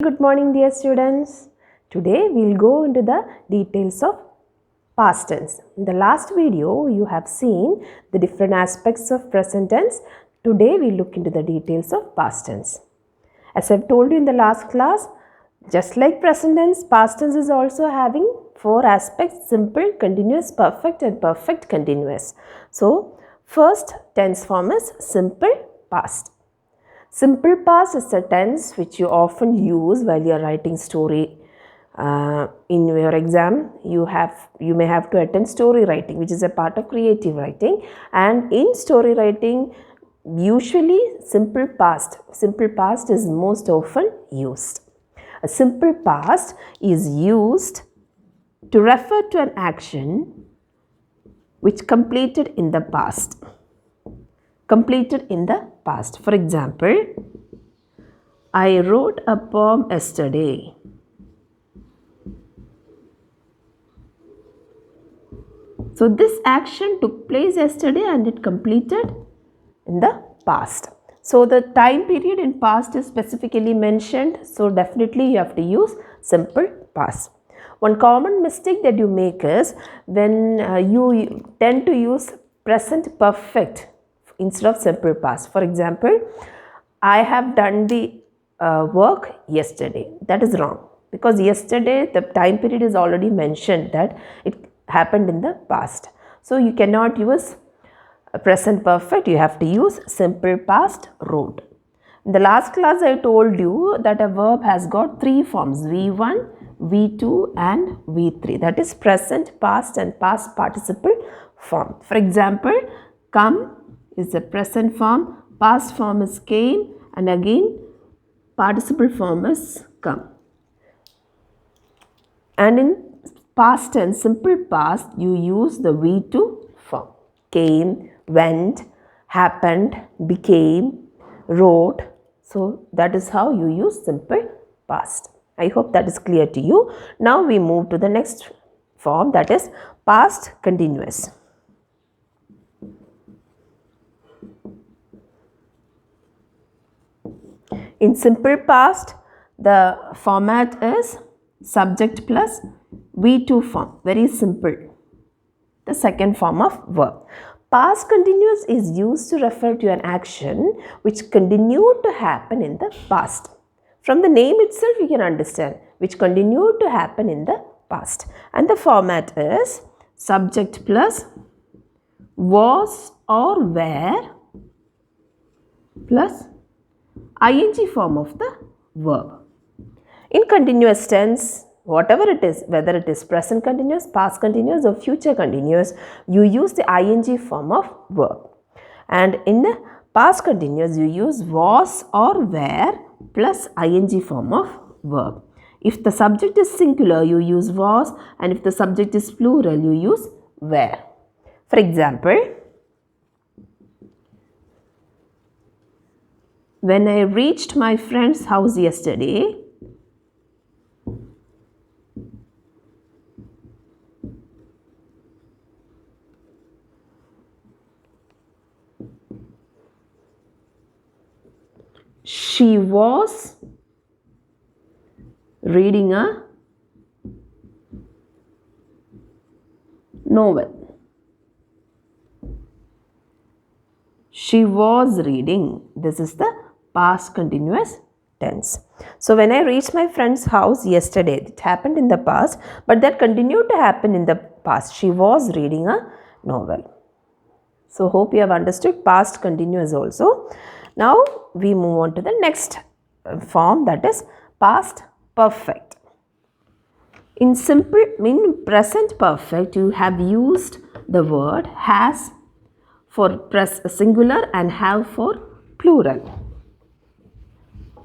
Good morning, dear students. Today we'll go into the details of past tense. In the last video, you have seen the different aspects of present tense. Today we'll look into the details of past tense. As I've told you in the last class, just like present tense, past tense is also having four aspects: simple, continuous, perfect and perfect continuous. So, first tense form is simple past. Simple past is a tense which you often use while you are writing story. In your exam, you may have to attend story writing, which is a part of creative writing. And in story writing, usually simple past is most often used. A simple past is used to refer to an action which completed in the past. For example, I wrote a poem yesterday. So this action took place yesterday and it completed in the past. So the time period in past is specifically mentioned. So definitely you have to use simple past. One common mistake that you make is when you tend to use present perfect instead of simple past. For example, I have done the work yesterday. That is wrong, because yesterday the time period is already mentioned that it happened in the past. So you cannot use present perfect, you have to use simple past wrote. In the last class I told you that a verb has got three forms: V1, V2 and V3. That is present, past and past participle form. For example, come is the present form, past form is came, and again participle form is come. And in past tense, simple past, you use the V2 form. Came, went, happened, became, wrote. So that is how you use simple past. I hope that is clear to you. Now we move to the next form, that is past continuous. In simple past, the format is subject plus V2 form. Very simple. The second form of verb. Past continuous is used to refer to an action which continued to happen in the past. From the name itself, you can understand which continued to happen in the past. And the format is subject plus was or were plus ing form of the verb. In continuous tense, whatever it is, whether it is present continuous, past continuous or future continuous, you use the ing form of verb. And in past continuous, you use was or were plus ing form of verb. If the subject is singular, you use was, and if the subject is plural, you use were. For example, when I reached my friend's house yesterday, she was reading a novel. She was reading. This is the past continuous tense. So when I reached my friend's house yesterday, it happened in the past, but that continued to happen in the past. She was reading a novel. So hope you have understood past continuous also. Now we move on to the next form, that is past perfect. In present perfect, you have used the word has for singular and have for plural.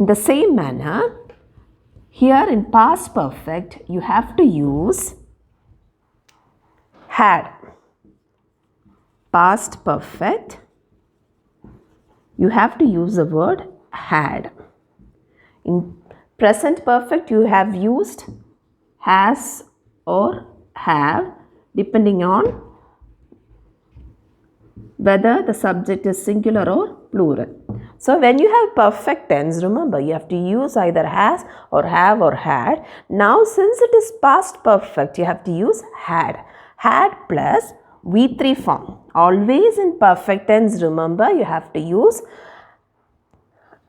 In the same manner, here in past perfect, you have to use had. Past perfect, you have to use the word had. In present perfect, you have used has or have, depending on whether the subject is singular or plural. So when you have perfect tense, remember you have to use either has or have or had. Now since it is past perfect, you have to use had. Had plus V3 form. Always in perfect tense, remember you have to use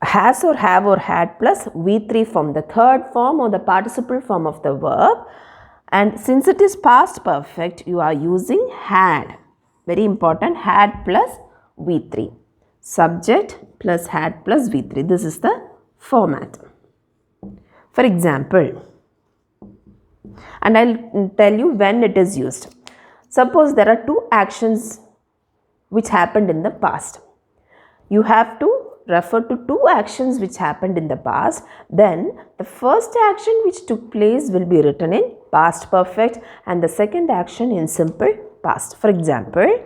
has or have or had plus V3 form, the third form or the participle form of the verb. And since it is past perfect, you are using had. Very important, had plus V3. Subject plus had plus V3. This is the format. For example, and I'll tell you when it is used. Suppose there are two actions which happened in the past. You have to refer to two actions which happened in the past. Then the first action which took place will be written in past perfect and the second action in simple past. For example,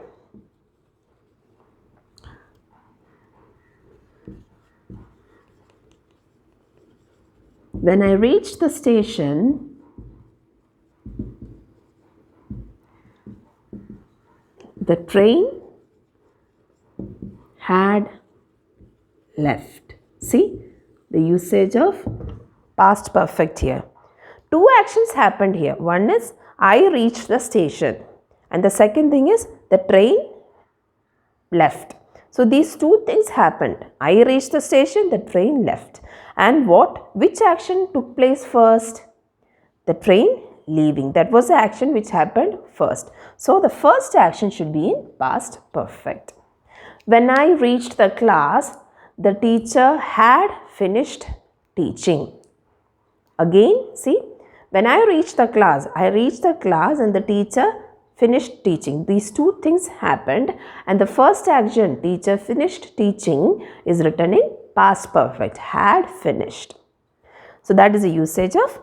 when I reached the station, the train had left. See the usage of past perfect here. Two actions happened here. One is I reached the station and the second thing is the train left. So these two things happened. I reached the station, the train left. And which action took place first? The train leaving. That was the action which happened first. So the first action should be in past perfect. When I reached the class, the teacher had finished teaching. Again, see, when I reached the class and the teacher finished teaching. These two things happened and the first action, teacher finished teaching, is written in past perfect, had finished. So that is a usage of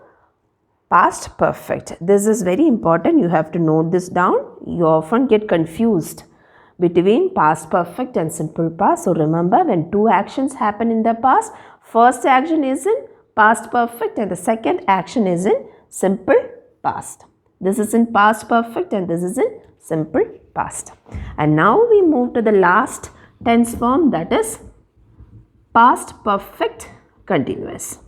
past perfect. This is very important. You have to note this down. You often get confused between past perfect and simple past. So remember, when two actions happen in the past, first action is in past perfect and the second action is in simple past. This is in past perfect and this is in simple past. And now we move to the last tense form, that is past perfect continuous.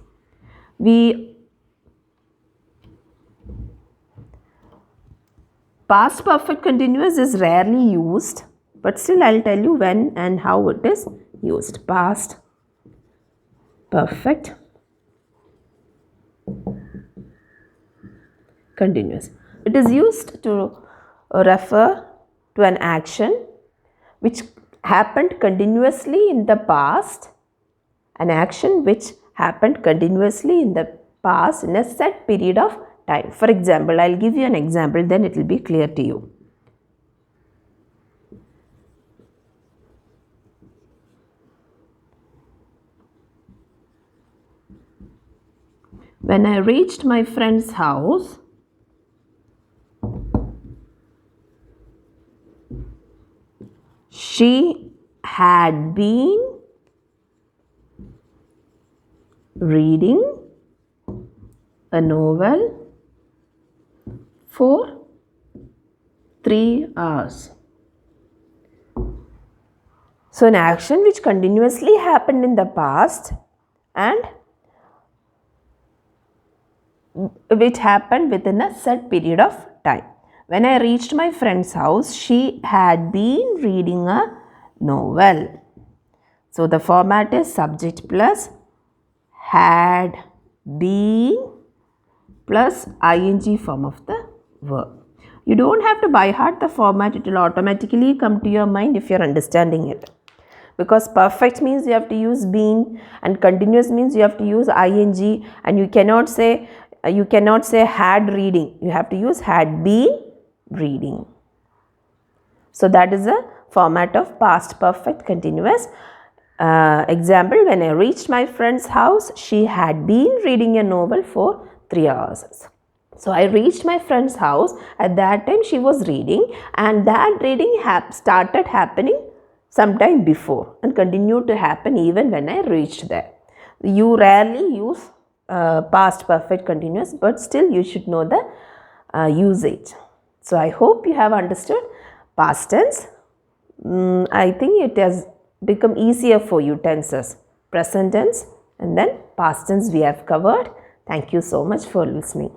Past perfect continuous is rarely used, but still I will tell you when and how it is used. Past perfect continuous. It is used to refer to an action which happened continuously in the past, an action which happened continuously in the past in a set period of time. For example, I will give you an example, then it will be clear to you. When I reached my friend's house, she had been reading a novel for 3 hours. So an action which continuously happened in the past and which happened within a set period of time. When I reached my friend's house, she had been reading a novel. So the format is subject plus had been plus ing form of the verb. You don't have to by heart the format, it will automatically come to your mind if you are understanding it. Because perfect means you have to use been and continuous means you have to use ing, and you cannot say had reading. You have to use had been reading. So that is a format of past perfect continuous. Example, when I reached my friend's house, she had been reading a novel for 3 hours. So I reached my friend's house. At that time she was reading, and that reading started happening sometime before and continued to happen even when I reached there. You rarely use past perfect continuous, but still you should know the usage. So I hope you have understood past tense. I think it has become easier for you tenses. Present tense and then past tense we have covered. Thank you so much for listening.